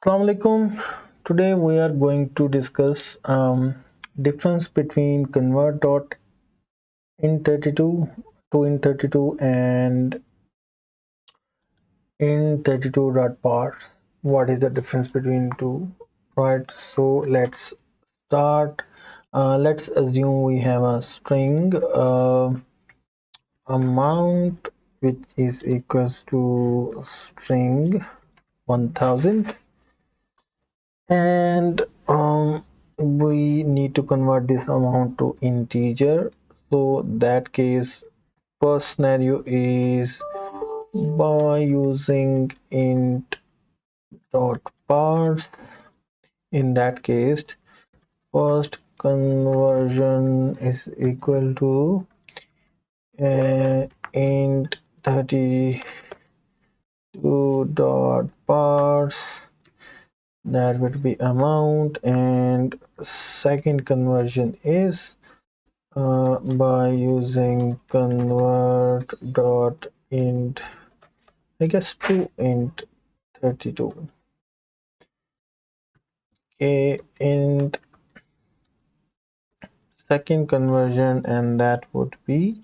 Assalamu alaikum. Today we are going to discuss difference between Convert.int32 to int32 and int32.Parse. What is the difference between two? Right. So let's start. Let's assume we have a string amount which is equals to string 1000 and we need to convert this amount to integer. So that case, first scenario is by using int.Parse. In that case, first conversion is equal to int32.Parse, that would be amount, and second conversion is by using convert.int, I guess, to int32. Okay, int second conversion, and that would be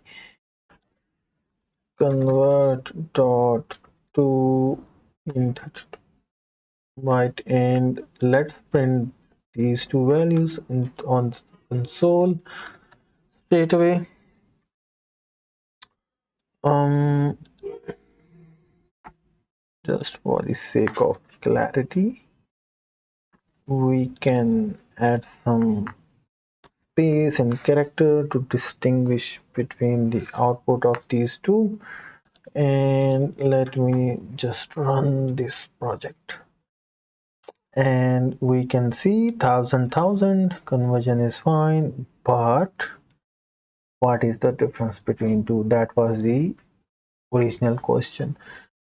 convert.to int32. Right, and let's print these two values on the console straight away. Just for the sake of clarity, we can add some space and character to distinguish between the output of these two. And let me just run this project, and we can see 1000 conversion is fine, but what is the difference between two? That was the original question,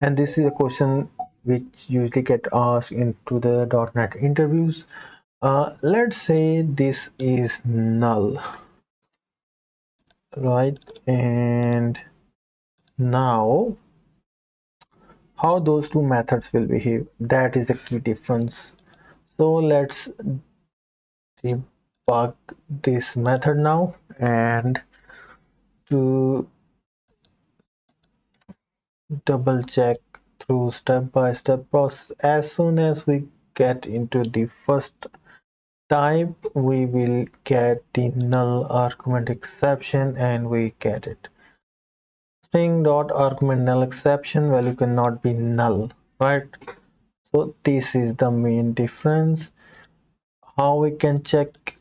and this is a question which usually get asked into the .NET interviews. Let's say this is null, right? And now how those two methods will behave, that is the key difference. So let's debug this method now, and to double check through step-by-step process, as soon as we get into the first type, we will get the null argument exception, and we get it. String dot argument null exception value cannot be null, right? So this is the main difference. How we can check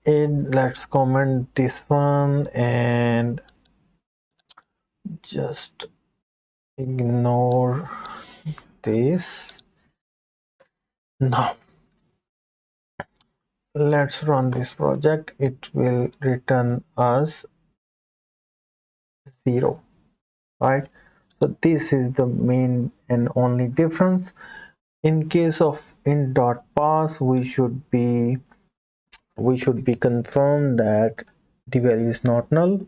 it? Let's comment this one and just ignore this. Now let's run this project. It will return us 0, right? So this is the main and only difference. In case of int.Parse, we should be confirmed that the value is not null,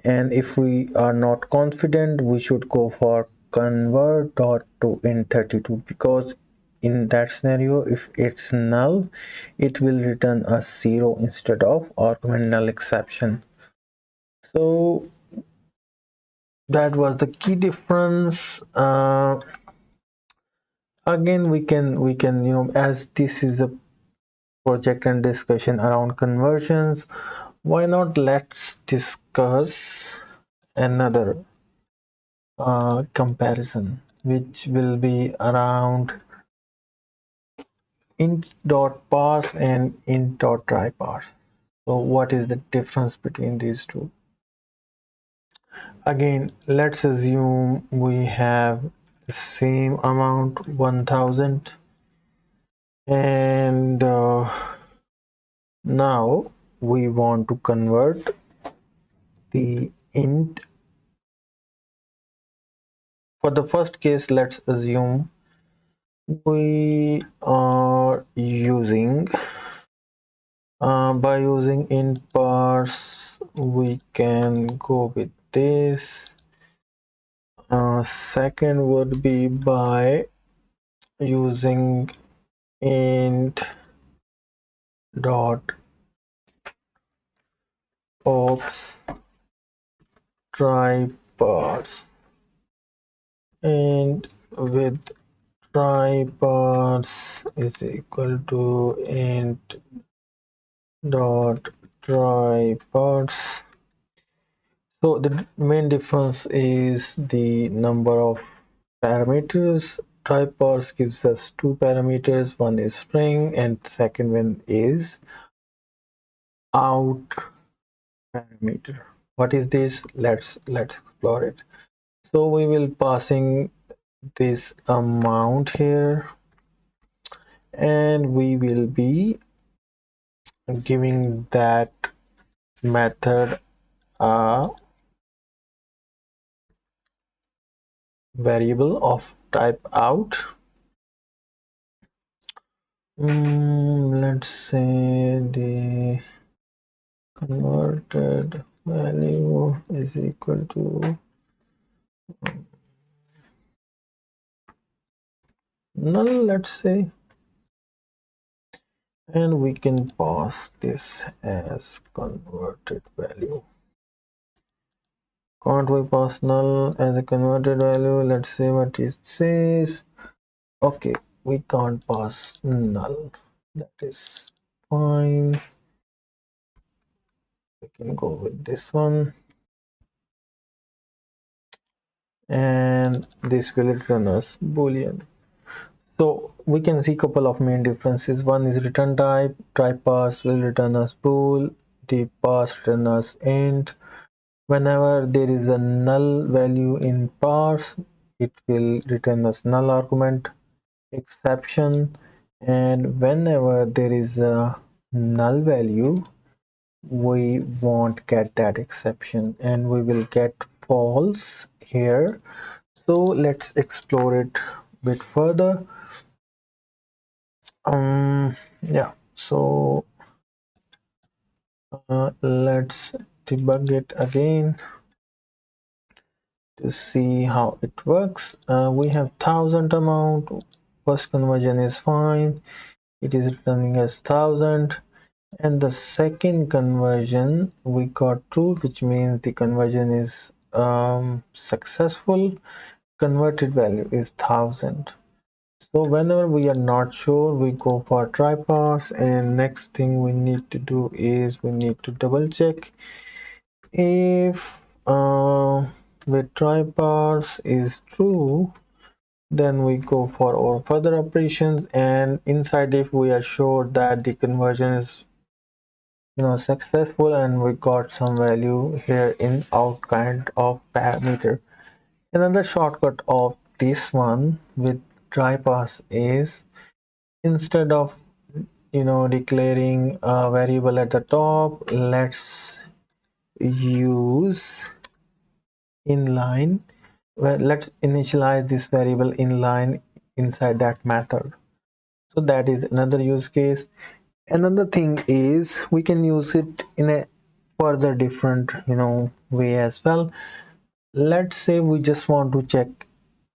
and if we are not confident, we should go for convert.ToInt32, because in that scenario, if it's null, it will return a 0 instead of argument null exception. So that was the key difference. Again, we can as this is a project and discussion around conversions, why not let's discuss another comparison, which will be around int.Parse and int.TryParse. So what is the difference between these two? Again, let's assume we have the same amount, 1000, and now we want to convert the int. For the first case, let's assume we are using by using int.Parse, we can go with this. Second would be by using int dot ops try parse, and with try parse is equal to int dot try parse. So the main difference is the number of parameters. Try parse gives us two parameters, one is string and the second one is out parameter. What is this? Let's explore it. So we will passing this amount here, and we will be giving that method a variable of type out. Let's say the converted value is equal to null, let's say, and we can pass this as converted value. Can't we pass null as a converted value? Let's say what it says. Okay, we can't pass null. That is fine. We can go with this one, and this will return us boolean. So we can see a couple of main differences. One is return type. TryParse will return us bool. The parse return us int. Whenever there is a null value in parse, it will return us null argument exception, and whenever there is a null value, we won't get that exception and we will get false here. So let's explore it a bit further. Yeah, so let's debug it again to see how it works. We have 1000 amount. First conversion is fine, it is returning as 1000, and the second conversion we got true, which means the conversion is successful. Converted value is 1000. So whenever we are not sure, we go for try parse, and next thing we need to do is we need to double check if with try parse is true, then we go for our further operations, and inside if we are sure that the conversion is successful and we got some value here in out kind of parameter. Another shortcut of this one with try parse is, instead of declaring a variable at the top, let's use inline. Well, let's initialize this variable inline inside that method. So that is another use case. Another thing is we can use it in a further different way as well. Let's say we just want to check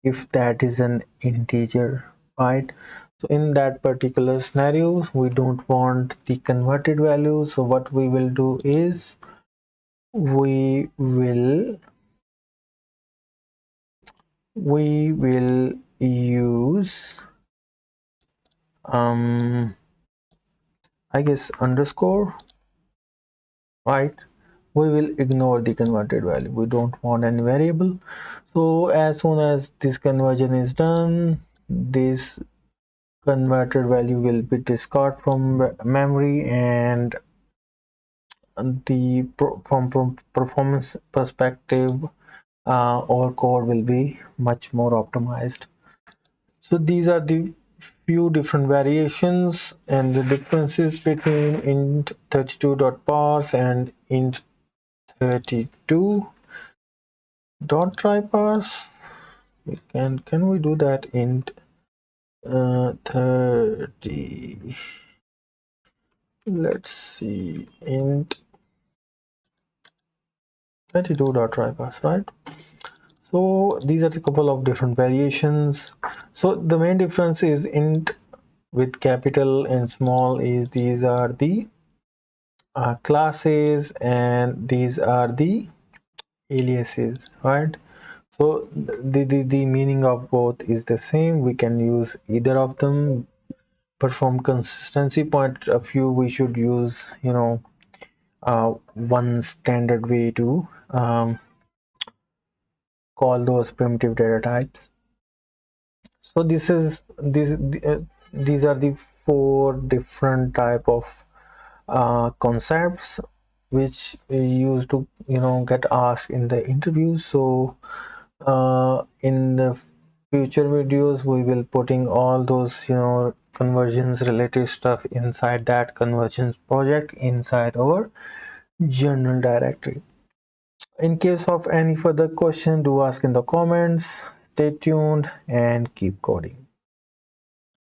if that is an integer, right? So in that particular scenario we don't want the converted value, so what we will do is we will use I guess underscore, right? We will ignore the converted value, we don't want any variable. So as soon as this conversion is done, this converted value will be discarded from memory, and from performance perspective, our code will be much more optimized. So these are the few different variations and the differences between int32.parse and int32.tryparse. Can we do that? Int 30, let's see, int 32.tryparse, right? So these are the couple of different variations. So the main difference is int with capital and small is these are the classes, and these are the aliases, right? So the meaning of both is the same. We can use either of them, but from consistency point of view, we should use, one standard way to call those primitive data types. So these are the four different type of concepts which used to get asked in the interviews. So in the future videos we will putting all those conversions related stuff inside that conversions project inside our journal directory. In case of any further question, do ask in the comments. Stay tuned and keep coding.